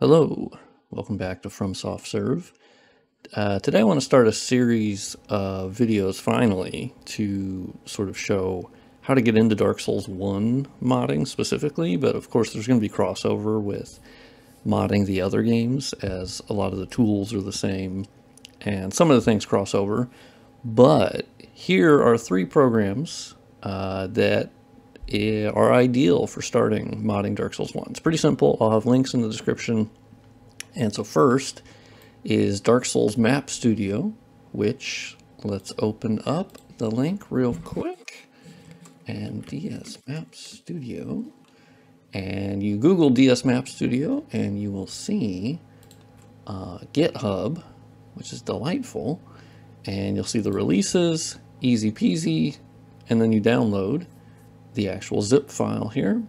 Hello, welcome back to FromSoftServe. Today I want to start a series of videos finally to sort of show how to get into Dark Souls 1 modding specifically, but of course there's going to be crossover with modding the other games as a lot of the tools are the same and some of the things cross over. But here are three programs that are ideal for starting modding Dark Souls 1. It's pretty simple. I'll have links in the description. And so first is Dark Souls MapStudio, which let's open up the link real quick. And DSMapStudio. And you Google DSMapStudio and you will see GitHub, which is delightful. And you'll see the releases, easy peasy, and then you download the actual zip file here,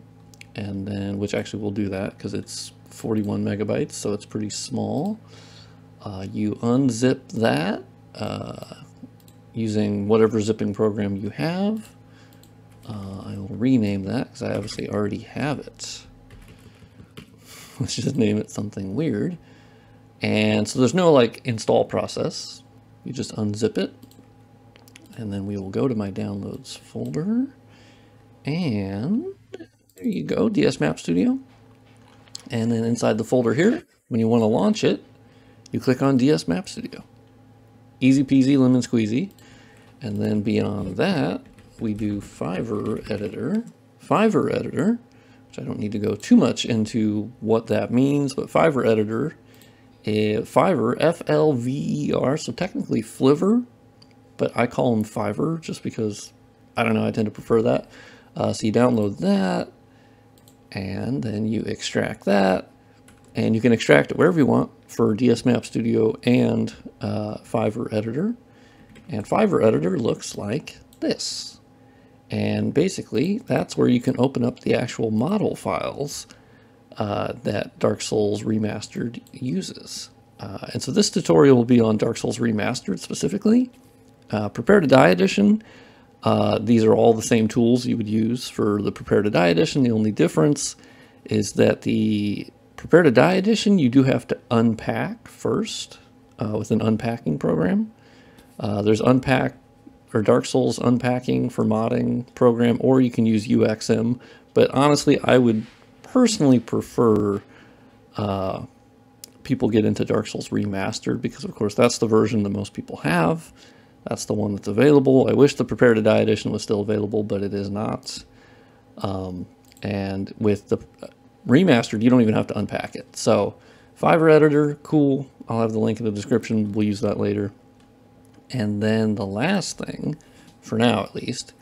and then, which actually will do that because it's 41 megabytes, so it's pretty small. You unzip that using whatever zipping program you have. I will rename that because I obviously already have it. Let's just name it something weird. And so there's no like install process. You just unzip it, and then we will go to my downloads folder. And there you go, DSMapStudio. And then inside the folder here, when you want to launch it, you click on DSMapStudio. Easy peasy, lemon squeezy. And then beyond that, we do FLVER Editor. FLVER Editor, which I don't need to go too much into what that means, but FLVER Editor, FLVER, F-L-V-E-R, so technically FLVER, but I call them FLVER just because, I don't know, I tend to prefer that. So you download that, and then you extract that, and you can extract it wherever you want for DSMapStudio and FLVER Editor. And FLVER Editor looks like this. And basically, that's where you can open up the actual model files that Dark Souls Remastered uses. And so this tutorial will be on Dark Souls Remastered specifically. Prepare to Die Edition. These are all the same tools you would use for the Prepare to Die Edition. The only difference is that the Prepare to Die Edition, you do have to unpack first with an unpacking program. There's Unpack or Dark Souls Unpacking for modding program, or you can use UXM. But honestly, I would personally prefer people get into Dark Souls Remastered because, of course, that's the version that most people have. That's the one that's available. I wish the Prepare to Die Edition was still available, but it is not. And with the Remastered, you don't even have to unpack it. So FLVER Editor, cool. I'll have the link in the description. We'll use that later. And then the last thing, for now at least,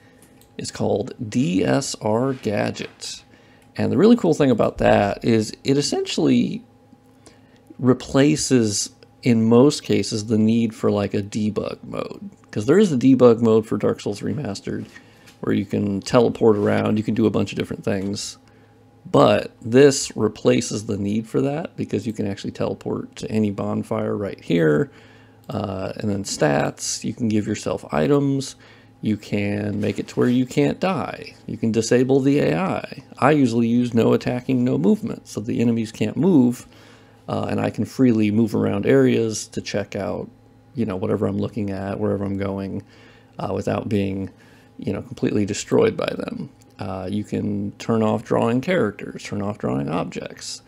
is called DSR Gadget. And the really cool thing about that is it essentially replaces, in most cases, the need for like a debug mode, because there is a debug mode for Dark Souls Remastered where you can teleport around, you can do a bunch of different things, but this replaces the need for that because you can actually teleport to any bonfire right here. And then stats, you can give yourself items, you can make it to where you can't die, you can disable the AI. I usually use no attacking, no movement, so the enemies can't move. And I can freely move around areas to check out, you know, whatever I'm looking at, wherever I'm going, without being, you know, completely destroyed by them. You can turn off drawing characters, turn off drawing objects.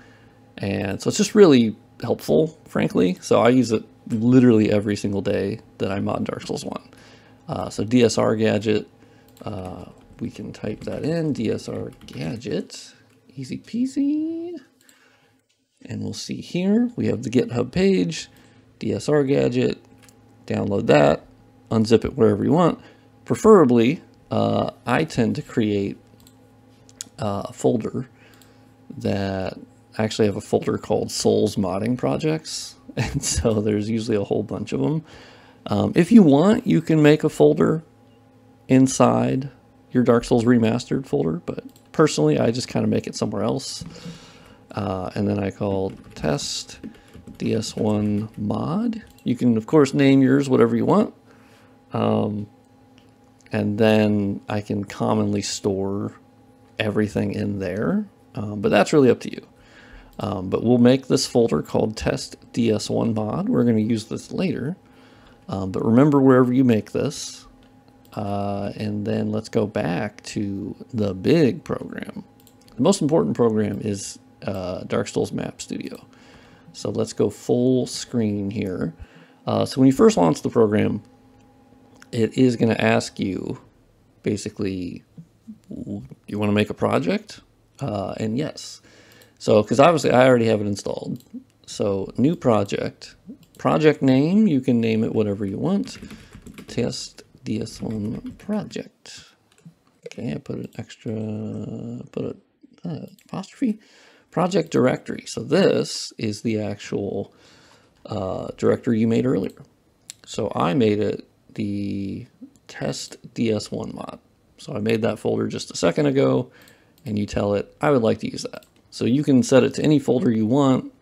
And so it's just really helpful, frankly. So I use it literally every single day that I mod Dark Souls 1. So DSR Gadget, we can type that in, DSR Gadget, easy peasy. And we'll see here, we have the GitHub page, DSR Gadget, download that, unzip it wherever you want. Preferably, I tend to create a folder that, actually have a folder called Souls Modding Projects. And so there's usually a whole bunch of them. If you want, you can make a folder inside your Dark Souls Remastered folder, but personally, I just kind of make it somewhere else. And then I call test DS1 mod. You can, of course, name yours whatever you want. And then I can commonly store everything in there. But that's really up to you. But we'll make this folder called test DS1 mod. We're going to use this later. But remember wherever you make this. And then let's go back to the big program. The most important program is Dark Souls MapStudio. So let's go full screen here. So when you first launch the program, it is going to ask you, basically, you want to make a project? And yes. So, because obviously I already have it installed. So new project. Project name, you can name it whatever you want. Test DS1 project. Okay, I put an extra, put a apostrophe. Project directory. So this is the actual directory you made earlier. So I made it the test DS1 mod. So I made that folder just a second ago, and you tell it, I would like to use that. So you can set it to any folder you want,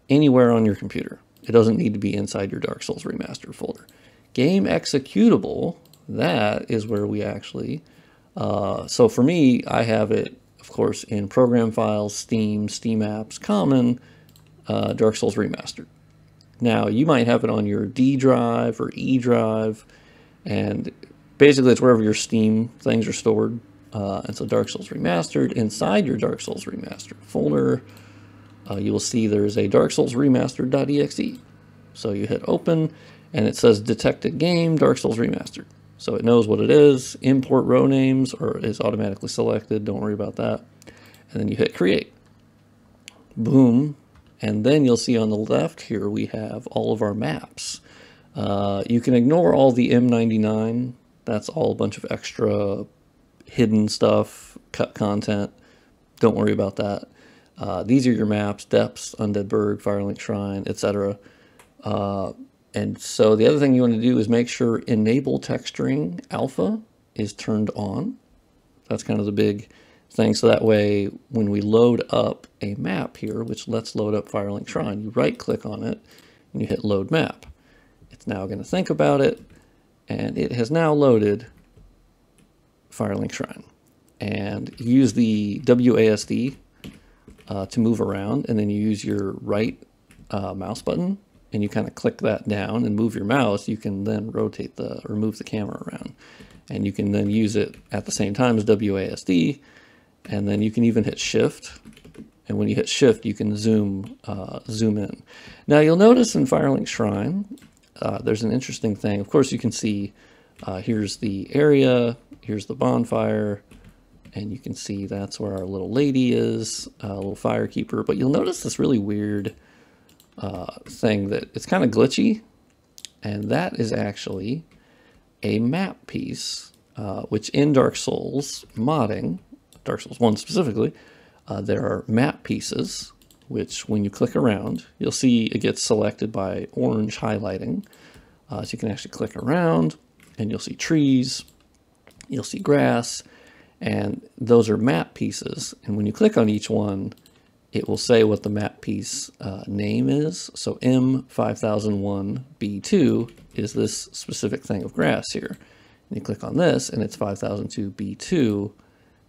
anywhere on your computer. It doesn't need to be inside your Dark Souls Remastered folder. Game executable, that is where we actually, so for me, I have it, of course, in Program Files, Steam, Steam Apps, Common, Dark Souls Remastered. Now, you might have it on your D drive or E drive, and basically it's wherever your Steam things are stored. And so Dark Souls Remastered, inside your Dark Souls Remastered folder, you will see there's a Dark Souls Remastered.exe. So you hit open, and it says detected game, Dark Souls Remastered. So it knows what it is. Import row names is automatically selected. Don't worry about that. And then you hit create. Boom. And then you'll see on the left here we have all of our maps. You can ignore all the M99. That's all a bunch of extra hidden stuff, cut content. Don't worry about that. These are your maps: Depths, Undead Burg, Firelink Shrine, etc. And so the other thing you want to do is make sure Enable Texturing Alpha is turned on. That's kind of the big thing. So that way, when we load up a map here, which let's load up Firelink Shrine, you right click on it and you hit Load Map. It's now going to think about it, and it has now loaded Firelink Shrine. And you use the WASD to move around, and then you use your right mouse button, and you kind of click that down and move your mouse. You can then rotate or move the camera around, and you can then use it at the same time as WASD, and then you can even hit Shift, and when you hit Shift you can zoom in. Now you'll notice in Firelink Shrine there's an interesting thing. Of course you can see here's the area, here's the bonfire, and you can see that's where our little lady is, a little firekeeper. But you'll notice this really weird thing that it's kind of glitchy, and that is actually a map piece, which in Dark Souls modding, Dark Souls 1 specifically, there are map pieces, which when you click around, you'll see it gets selected by orange highlighting. So you can actually click around, and you'll see trees, you'll see grass, and those are map pieces. And when you click on each one, it will say what the map piece name is. So M5001B2 is this specific thing of grass here. And you click on this, and it's 5002B2,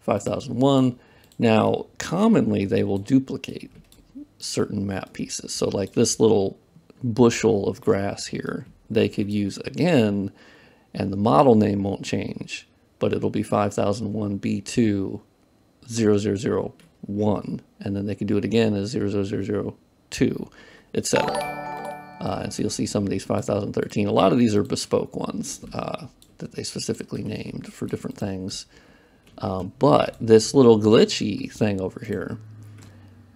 5001. Now, commonly, they will duplicate certain map pieces. So like this little bushel of grass here, they could use again, and the model name won't change, but it'll be 5001B2 0001, and then they can do it again as 0002, etc. And so you'll see some of these 5013. A lot of these are bespoke ones that they specifically named for different things. But this little glitchy thing over here,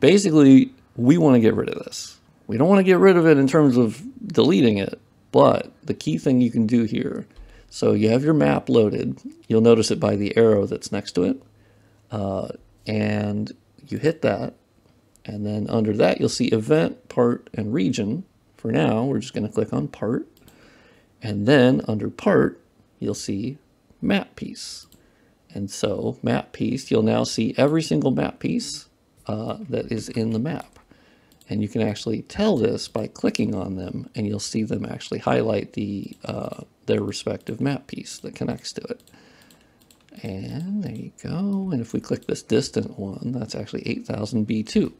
basically, we want to get rid of this. We don't want to get rid of it in terms of deleting it, but the key thing you can do here, so you have your map loaded. You'll notice it by the arrow that's next to it. And you hit that, and then under that you'll see event, part, and region. For now, we're just going to click on part, and then under part, you'll see map piece. And so map piece, you'll now see every single map piece that is in the map. And you can actually tell this by clicking on them, and you'll see them actually highlight their respective map piece that connects to it. And there you go. And if we click this distant one, that's actually 8000B2.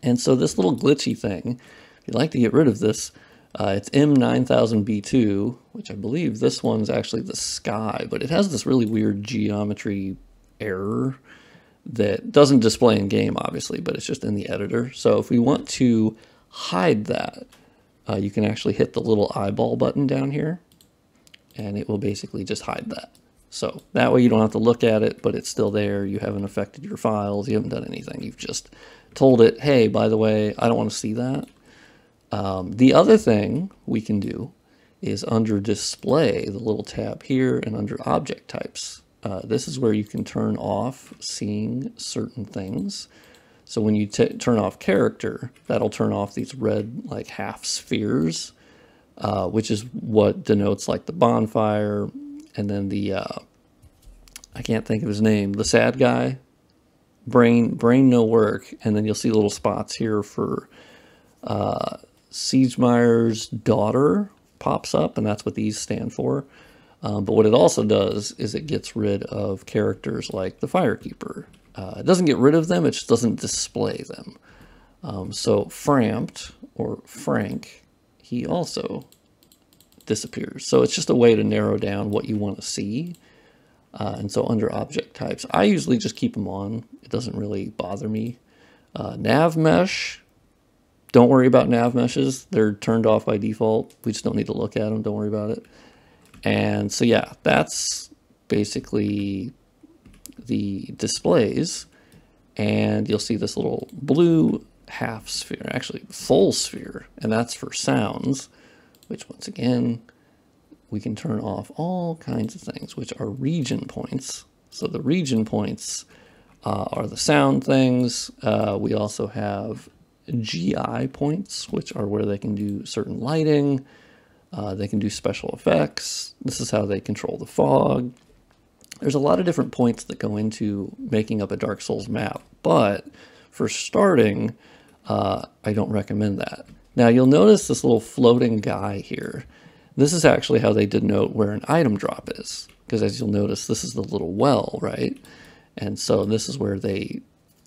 And so this little glitchy thing, if you'd like to get rid of this, it's M9000B2, which I believe this one's actually the sky, but it has this really weird geometry error that doesn't display in game, obviously, but it's just in the editor. So if we want to hide that, you can actually hit the little eyeball button down here, and it will basically just hide that. So that way you don't have to look at it, but it's still there. You haven't affected your files. You haven't done anything. You've just told it, hey, by the way, I don't want to see that. The other thing we can do is under display, the little tab here, and under object types. This is where you can turn off seeing certain things. So when you turn off character, that'll turn off these red like half spheres, which is what denotes like the bonfire, and then the, I can't think of his name, the sad guy, brain no work, and then you'll see little spots here for Siegemeyer's daughter pops up, and that's what these stand for. But what it also does is it gets rid of characters like the Firekeeper. It doesn't get rid of them, it just doesn't display them. So Frampt, or Frank, he also disappears. So it's just a way to narrow down what you want to see. And so under object types, I usually just keep them on. It doesn't really bother me. Nav mesh, don't worry about nav meshes. They're turned off by default. We just don't need to look at them. Don't worry about it. And so yeah, that's basically the displays. And you'll see this little blue half sphere, actually full sphere, and that's for sounds, which once again, we can turn off all kinds of things, which are region points. So the region points are the sound things. We also have GI points, which are where they can do certain lighting. They can do special effects. This is how they control the fog. There's a lot of different points that go into making up a Dark Souls map, but for starting, I don't recommend that. Now you'll notice this little floating guy here. This is actually how they denote where an item drop is, because as you'll notice, this is the little well, right? And so this is where they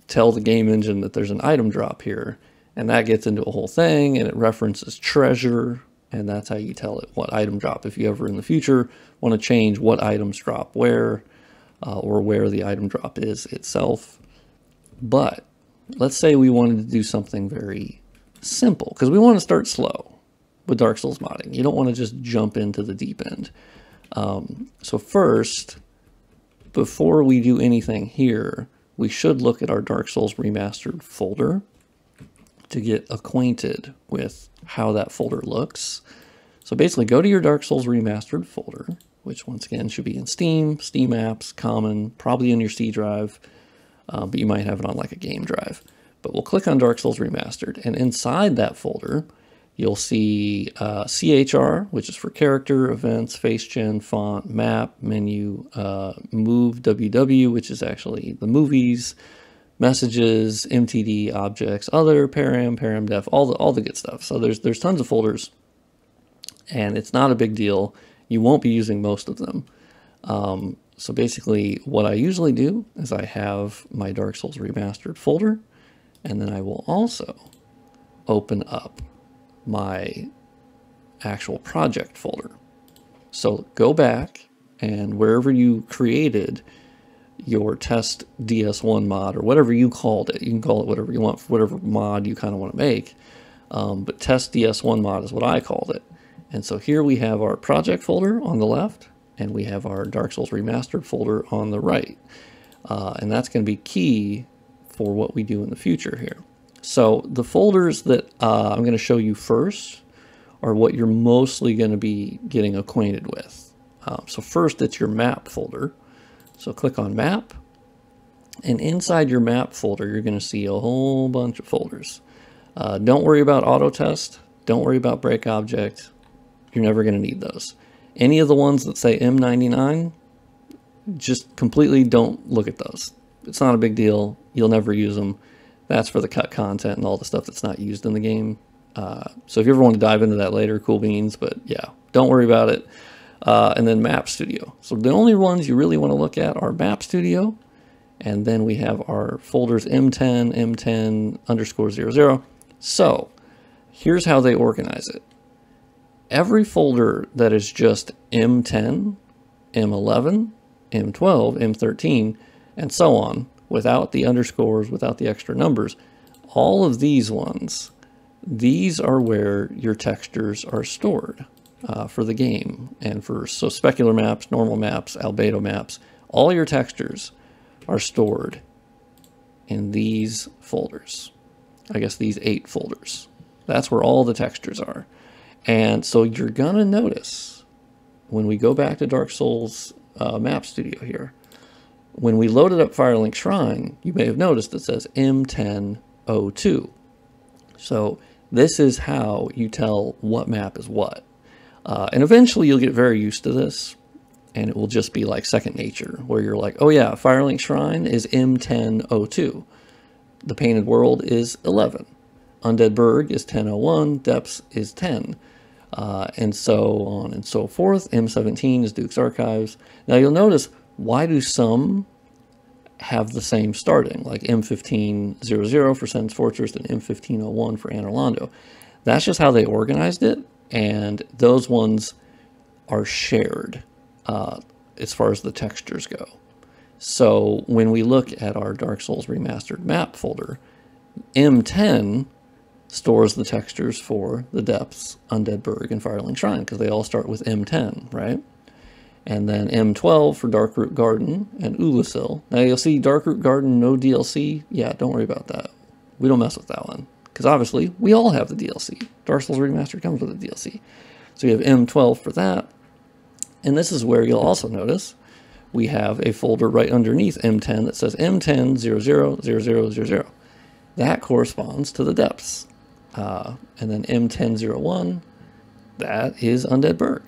tell the game engine that there's an item drop here, and that gets into a whole thing, and it references treasure, and that's how you tell it what item drop. If you ever in the future want to change what items drop where, or where the item drop is itself. But let's say we wanted to do something very simple, because we want to start slow with Dark Souls modding. You don't want to just jump into the deep end. So first, before we do anything here, we should look at our Dark Souls Remastered folder to get acquainted with how that folder looks. So basically go to your Dark Souls Remastered folder, which once again should be in Steam, Steam Apps, Common, probably in your C drive, but you might have it on like a game drive. But we'll click on Dark Souls Remastered, and inside that folder, you'll see CHR, which is for character, events, face gen, font, map, menu, move, WW, which is actually the movies, messages, MTD, objects, other, param def, all the good stuff. So there's tons of folders, and it's not a big deal. You won't be using most of them. So basically what I usually do is I have my Dark Souls Remastered folder, and then I will also open up my actual project folder. So go back, and wherever you created your test DS1 mod, or whatever you called it, you can call it whatever you want for whatever mod you kind of want to make, but test DS1 mod is what I called it. And so here we have our project folder on the left, and we have our Dark Souls Remastered folder on the right. And that's going to be key for what we do in the future here. So the folders that I'm going to show you first are what you're mostly going to be getting acquainted with. So first, it's your map folder. So click on map, and inside your map folder, you're going to see a whole bunch of folders. Don't worry about auto test. Don't worry about break object. You're never going to need those. Any of the ones that say M99, just completely don't look at those. It's not a big deal. You'll never use them. That's for the cut content and all the stuff that's not used in the game. So if you ever want to dive into that later, cool beans, but yeah, don't worry about it. And then MapStudio. So the only ones you really want to look at are MapStudio And then we have our folders M10, M10 underscore 00. So here's how they organize it. Every folder that is just M10, M11, M12, M13, and so on, without the underscores, without the extra numbers, all of these ones, these are where your textures are stored for the game. And for so specular maps, normal maps, albedo maps, all your textures are stored in these folders. I guess these 8 folders. That's where all the textures are. And so you're gonna notice when we go back to Dark Souls MapStudio here, when we loaded up Firelink Shrine, you may have noticed it says M1002. So this is how you tell what map is what. And eventually you'll get very used to this, and it will just be like second nature, where you're like, oh yeah, Firelink Shrine is M1002. The Painted World is 11. Undead Burg is 1001. Depths is 10. And so on and so forth. M17 is Duke's Archives. Now you'll notice, why do some have the same starting, like M1500 for Sen's Fortress and M1501 for Anor Londo? That's just how they organized it, and those ones are shared as far as the textures go. So when we look at our Dark Souls Remastered map folder, M10 stores the textures for the Depths, Undead Burg, and Firelink Shrine, because they all start with M10, right? And then M12 for Darkroot Garden and Ulasil. Now you'll see Darkroot Garden, no DLC. Yeah, don't worry about that. We don't mess with that one, because obviously we all have the DLC. Dark Souls Remastered comes with the DLC. So you have M12 for that. And this is where you'll also notice we have a folder right underneath M10 that says M10000000. That corresponds to the Depths. And then M1001, that is Undead Burg.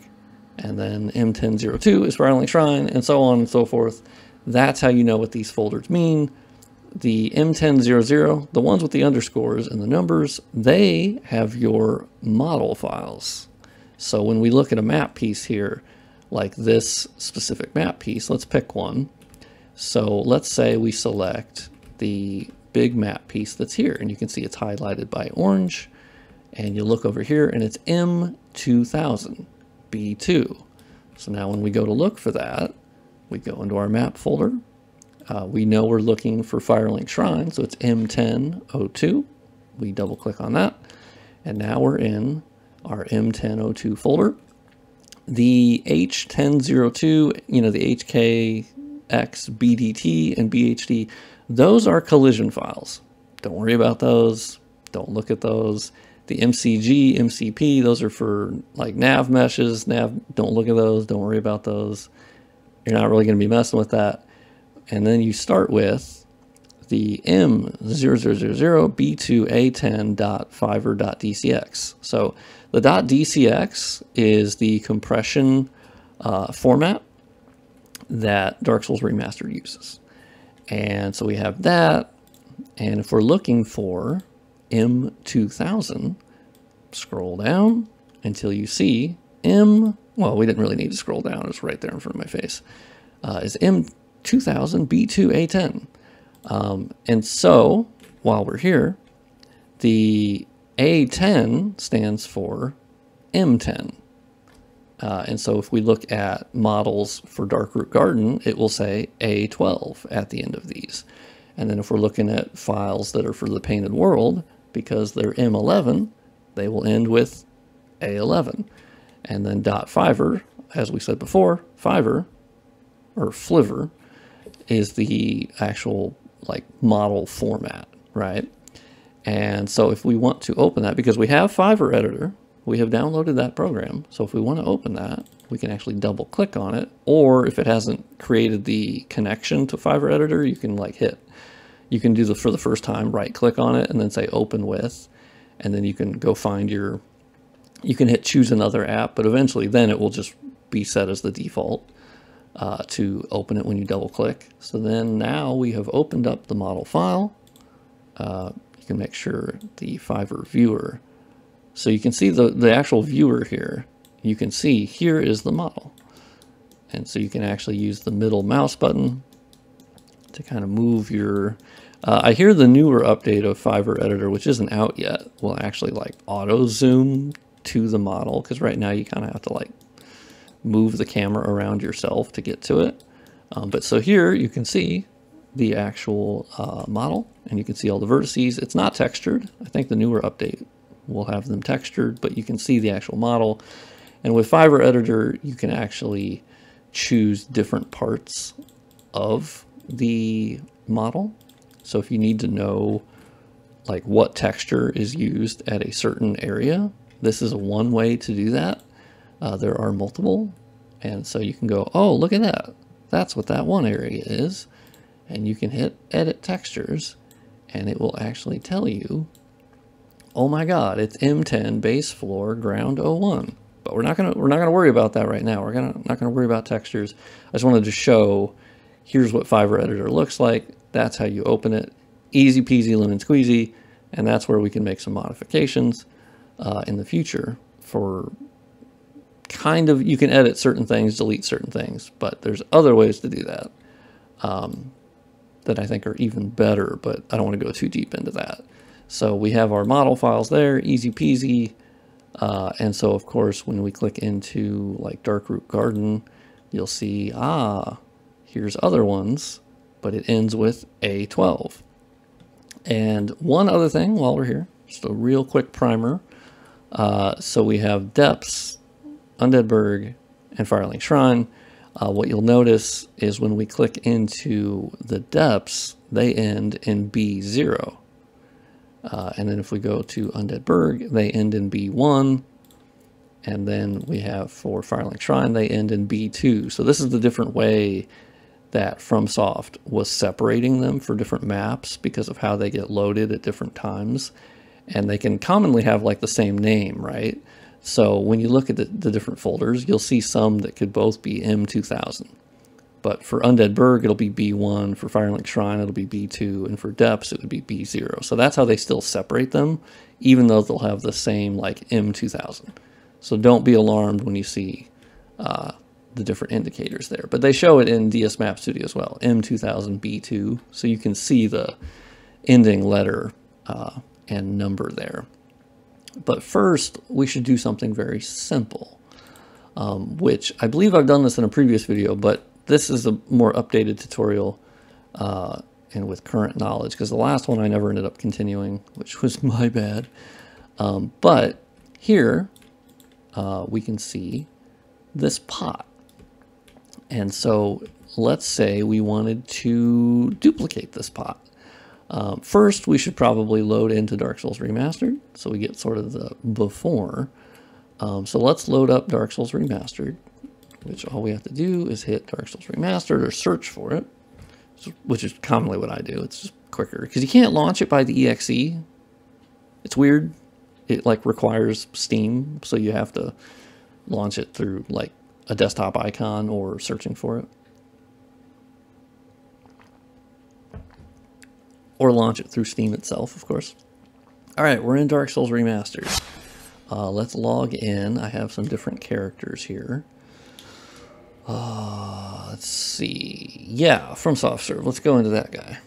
And then M1002 is Firelink Shrine, and so on and so forth. That's how you know what these folders mean. The M1000, the ones with the underscores and the numbers, they have your model files. So when we look at a map piece here, like this specific map piece, let's pick one. So let's say we select the big map piece that's here, and you can see it's highlighted by orange, and you look over here and it's M2000 B2. So now when we go to look for that, we go into our map folder. We know we're looking for Firelink Shrine, so it's M1002. We double click on that, and now we're in our M1002 folder. The H1002, you know, the HKX, BDT, and BHD, those are collision files. Don't worry about those. Don't look at those. The MCG, MCP, those are for like nav meshes. Nav, don't look at those. Don't worry about those. You're not really going to be messing with that. And then you start with the M0000B2A10.fiver.dcx. So the .dcx is the compression format that Dark Souls Remastered uses. And so we have that. And if we're looking for M2000, scroll down until you see well, we didn't really need to scroll down. It's right there in front of my face. Is M2000 B2A10. And so while we're here, the A10 stands for M10. And so if we look at models for Darkroot Garden, it will say A12 at the end of these. And then if we're looking at files that are for the Painted World, because they're M11, they will end with A11. And then .fiver, as we said before, FLVER, or FLVER, is the actual like model format, right? And so if we want to open that, because we have FLVER Editor, we have downloaded that program. So if we want to open that, we can actually double click on it. Or if it hasn't created the connection to FLVER Editor, you can like you can do for the first time, right click on it and then say open with, and then you can go find you can hit choose another app, but eventually then it will just be set as the default to open it when you double click. So then now we have opened up the model file. You can make sure the FLVER viewer, so you can see the actual viewer here. You can see here is the model. And so you can actually use the middle mouse button to kind of move your... I hear the newer update of FLVER Editor, which isn't out yet, will actually like auto zoom to the model, because right now you kind of have to like move the camera around yourself to get to it. But so here you can see the actual model, and you can see all the vertices. It's not textured. I think the newer update will have them textured, but you can see the actual model. And with FLVER Editor, you can actually choose different parts of the model. So if you need to know like what texture is used at a certain area, this is one way to do that. There are multiple, and so you can go, oh, look at that. That's what that one area is. And you can hit edit textures, and it will actually tell you, oh my God, it's M10 base floor ground 01. But we're not gonna worry about that right now. We're not gonna worry about textures. I just wanted to show, here's what FLVER Editor looks like. That's how you open it. Easy peasy lemon squeezy, and that's where we can make some modifications in the future for kind of, you can edit certain things, delete certain things, but there's other ways to do that that I think are even better, but I don't want to go too deep into that. So we have our model files there, easy peasy. And so of course, when we click into like Darkroot Garden, you'll see, here's other ones, but it ends with A12. And one other thing while we're here, just a real quick primer. So we have depths, Undead Burg, and Firelink Shrine. What you'll notice is when we click into the depths, they end in B0. And then if we go to Undead Burg, they end in B1. And then we have for Firelink Shrine, they end in B2. So this is the different way that FromSoft was separating them for different maps because of how they get loaded at different times. And they can commonly have like the same name, right? So when you look at the different folders, you'll see some that could both be M2000. But for Undead Burg, it'll be B1. For Firelink Shrine, it'll be B2. And for Depths, it would be B0. So that's how they still separate them, even though they'll have the same like M2000. So don't be alarmed when you see the different indicators there. But they show it in DSMapStudio as well, M2000 B2. So you can see the ending letter and number there. But first, we should do something very simple, which I believe I've done this in a previous video, but this is a more updated tutorial and with current knowledge, because the last one I never ended up continuing, which was my bad. But here we can see this pot. And so let's say we wanted to duplicate this pot. First, we should probably load into Dark Souls Remastered, so we get sort of the before. So let's load up Dark Souls Remastered, which all we have to do is hit Dark Souls Remastered or search for it, which is commonly what I do. It's just quicker, because you can't launch it by the exe. It's weird. It like requires Steam, so you have to launch it through like a desktop icon or searching for it. Or launch it through Steam itself, of course. All right, we're in Dark Souls Remastered. Let's log in. I have some different characters here. Let's see. Yeah, FromSoft Serve. Let's go into that guy.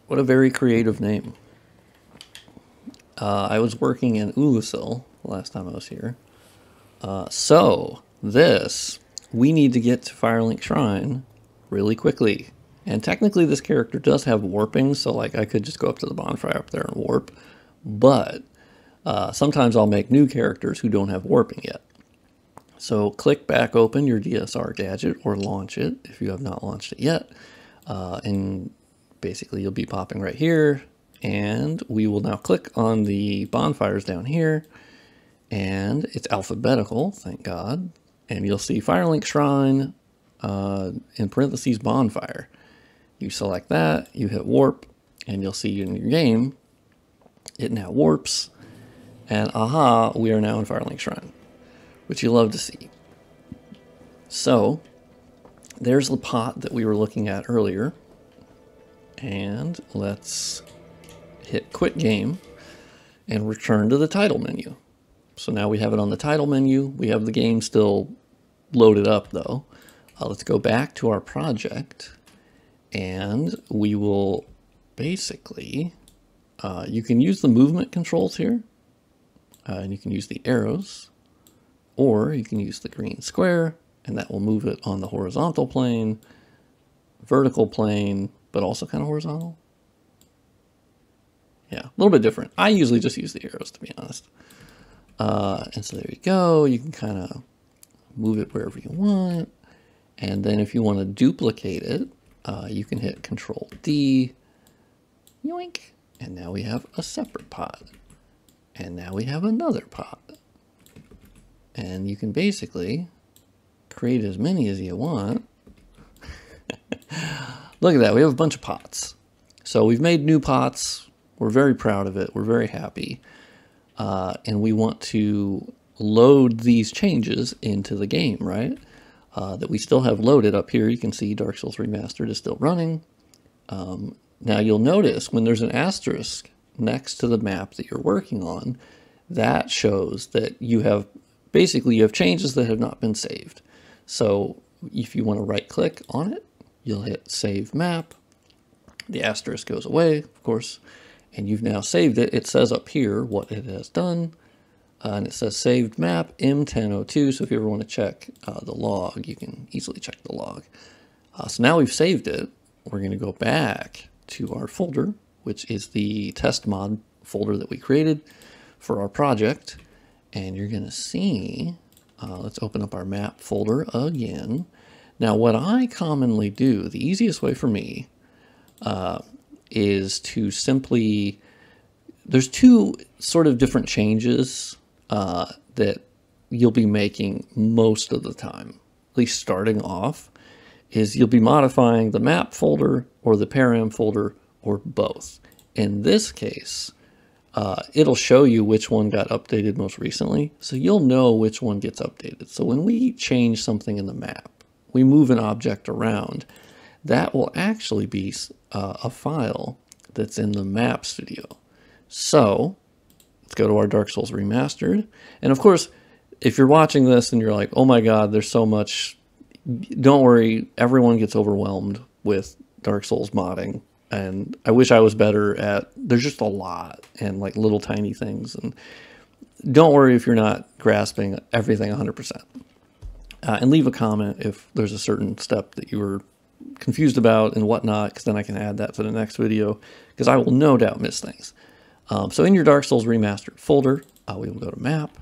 What a very creative name. I was working in Ulusil the last time I was here. So this, we need to get to Firelink Shrine really quickly. And technically this character does have warping, so like I could just go up to the bonfire up there and warp. But sometimes I'll make new characters who don't have warping yet. So click back open your DSR Gadget or launch it if you have not launched it yet. And basically you'll be popping right here. And we will now click on the bonfires down here. And it's alphabetical, thank God. And you'll see Firelink Shrine in parentheses bonfire. You select that, you hit warp, and you'll see in your game, it now warps. And aha, we are now in Firelink Shrine, which you love to see. So there's the pot that we were looking at earlier. And let's hit quit game and return to the title menu. So now we have it on the title menu. We have the game still loaded up though. Let's go back to our project, and we will basically, you can use the movement controls here, and you can use the arrows, or you can use the green square, and that will move it on the horizontal plane, vertical plane, but also kind of horizontal. Yeah, a little bit different. I usually just use the arrows, to be honest. And so there you go. You can kind of move it wherever you want. And then if you want to duplicate it, you can hit Control D, yoink. And now we have a separate pod. And now we have another pod. And you can basically create as many as you want. Look at that, we have a bunch of pots. So we've made new pots. We're very proud of it. We're very happy. And we want to load these changes into the game, right? That we still have loaded up here. You can see Dark Souls Remastered is still running. Now you'll notice when there's an asterisk next to the map that you're working on, that shows that you have, basically you have changes that have not been saved. So if you want to right click on it, you'll hit Save Map. The asterisk goes away, of course, and you've now saved it. It says up here what it has done, and it says Saved Map M1002. So if you ever want to check the log, you can easily check the log. So now we've saved it. We're going to go back to our folder, which is the test mod folder that we created for our project. And you're going to see, let's open up our map folder again. Now, what I commonly do, the easiest way for me, is to simply, there's two sort of different changes that you'll be making most of the time, at least starting off, is you'll be modifying the map folder or the param folder or both. In this case, it'll show you which one got updated most recently, so you'll know which one gets updated. So when we change something in the map, we move an object around, that will actually be a file that's in the MapStudio. So let's go to our Dark Souls Remastered. And of course, if you're watching this and you're like, oh my God, there's so much, don't worry, everyone gets overwhelmed with Dark Souls modding. And I wish I was better at, there's just a lot and like little tiny things. And don't worry if you're not grasping everything 100%. And leave a comment if there's a certain step that you were confused about and whatnot, because then I can add that to the next video, because I will no doubt miss things. So in your Dark Souls Remastered folder, we will go to Map,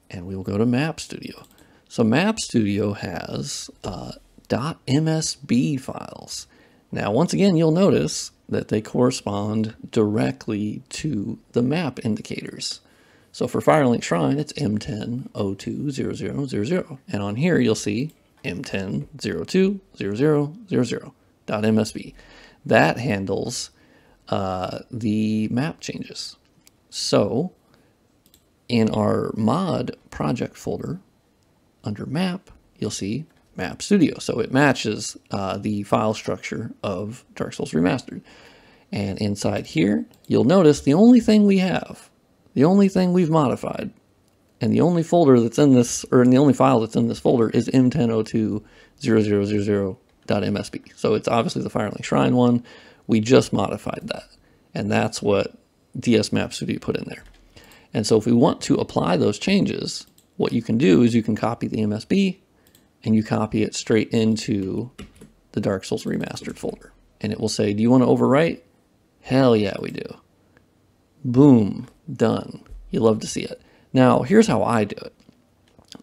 and we will go to MapStudio. So MapStudio has .msb files. Now, once again, you'll notice that they correspond directly to the map indicators. So for Firelink Shrine, it's M10020000. And on here, you'll see M10020000.msb. That handles the map changes. So in our mod project folder, under map, you'll see MapStudio. So it matches the file structure of Dark Souls Remastered. And inside here, you'll notice the only thing we have, the only thing we've modified, and the only folder that's in this, or the only file that's in this folder is M10020000.msb. So it's obviously the Firelink Shrine one. We just modified that. And that's what DSMapStudio put in there. And so if we want to apply those changes, what you can do is you can copy the MSB and you copy it straight into the Dark Souls Remastered folder. And it will say, do you want to overwrite? Hell yeah, we do. Boom, done. You love to see it. Now, here's how I do it.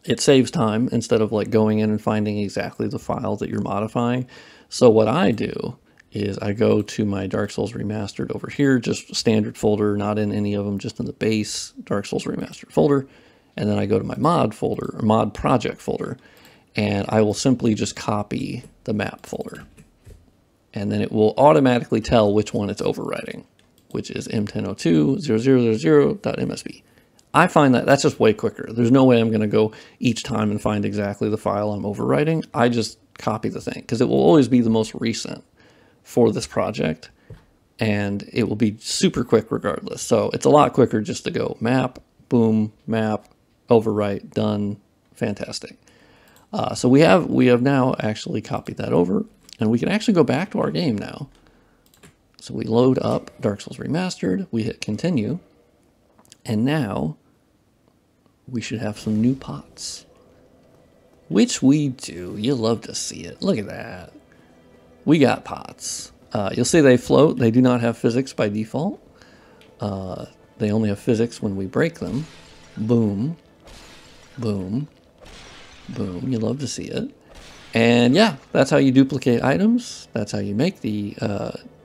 It saves time instead of like going in and finding exactly the file that you're modifying. So what I do is I go to my Dark Souls Remastered over here, just standard folder, not in any of them, just in the base Dark Souls Remastered folder. And then I go to my mod folder, or mod project folder, and I will simply just copy the map folder. And then it will automatically tell which one it's overwriting, which is M10020000.msb. I find that that's just way quicker. There's no way I'm going to go each time and find exactly the file I'm overwriting. I just copy the thing because it will always be the most recent for this project, and it will be super quick regardless. So it's a lot quicker just to go map, boom, map, overwrite, done, fantastic. So we have now actually copied that over, and we can actually go back to our game now. So we load up Dark Souls Remastered, we hit continue, and now we should have some new pots. Which we do. You love to see it. Look at that. We got pots. You'll see they float. They do not have physics by default. They only have physics when we break them. Boom. Boom. Boom. You love to see it. And yeah, that's how you duplicate items. That's how you make the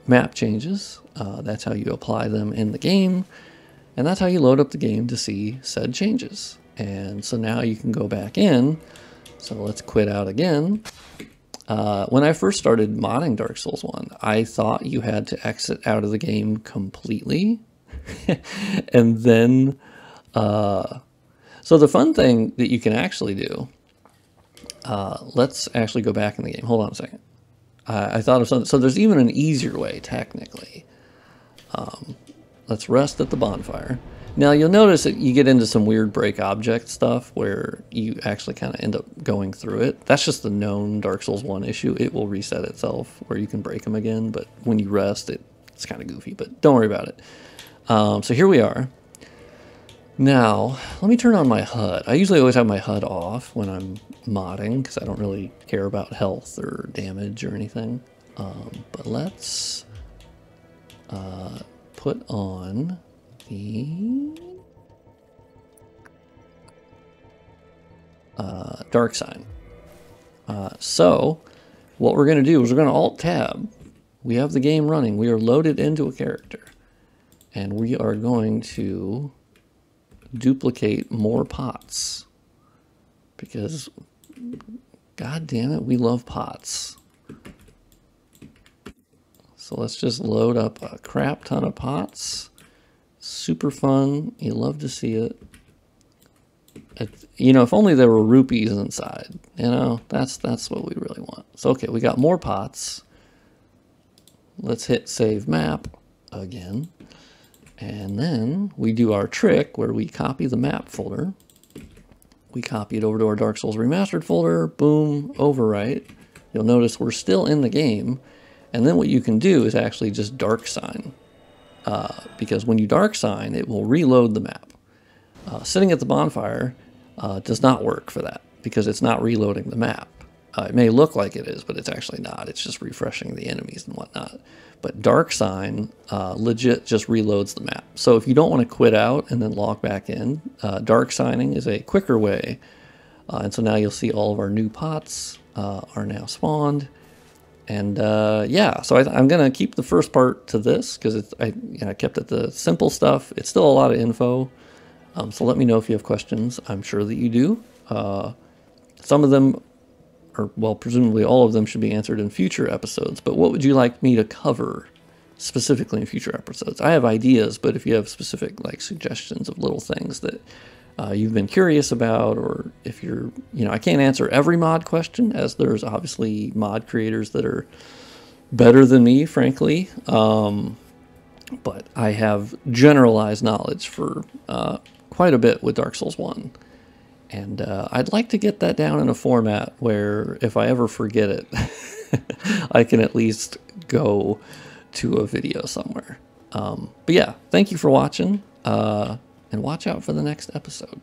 map changes. That's how you apply them in the game. And that's how you load up the game to see said changes. And so now you can go back in. So let's quit out again. When I first started modding Dark Souls 1, I thought you had to exit out of the game completely. And then, so the fun thing that you can actually do, let's actually go back in the game. Hold on a second. I thought of something. So there's even an easier way, technically. Let's rest at the bonfire. Now you'll notice that you get into some weird break object stuff where you actually kind of end up going through it. That's just the known Dark Souls 1 issue. It will reset itself where you can break them again, but when you rest, it's kind of goofy, but don't worry about it. So here we are. Now, let me turn on my HUD. I usually always have my HUD off when I'm modding because I don't really care about health or damage or anything. But let's put on the dark sign. So what we're going to do is we're going to Alt-Tab. We have the game running. We are loaded into a character. And we are going to duplicate more pots. Because, god damn it, we love pots. So let's just load up a crap ton of pots. Super fun. You love to see it. You know, if only there were rupees inside. You know, that's what we really want. So, okay, we got more pots. Let's hit save map again. And then we do our trick where we copy the map folder. We copy it over to our Dark Souls Remastered folder. Boom, overwrite. You'll notice we're still in the game. And then what you can do is actually just dark sign. Because when you dark sign, it will reload the map. Sitting at the bonfire does not work for that because it's not reloading the map. It may look like it is, but it's actually not. It's just refreshing the enemies and whatnot. But dark sign legit just reloads the map. So if you don't want to quit out and then log back in, dark signing is a quicker way. And so now you'll see all of our new pots are now spawned. And yeah, so I'm going to keep the first part to this because I kept it the simple stuff. It's still a lot of info. So let me know if you have questions. I'm sure that you do. Some of them, or well, presumably all of them should be answered in future episodes. But what would you like me to cover specifically in future episodes? I have ideas, but if you have specific like suggestions of little things that you've been curious about, or if you're, I can't answer every mod question, as there's obviously mod creators that are better than me, frankly. But I have generalized knowledge for quite a bit with Dark Souls 1. And I'd like to get that down in a format where if I ever forget it, I can at least go to a video somewhere. But yeah, thank you for watching, and watch out for the next episode.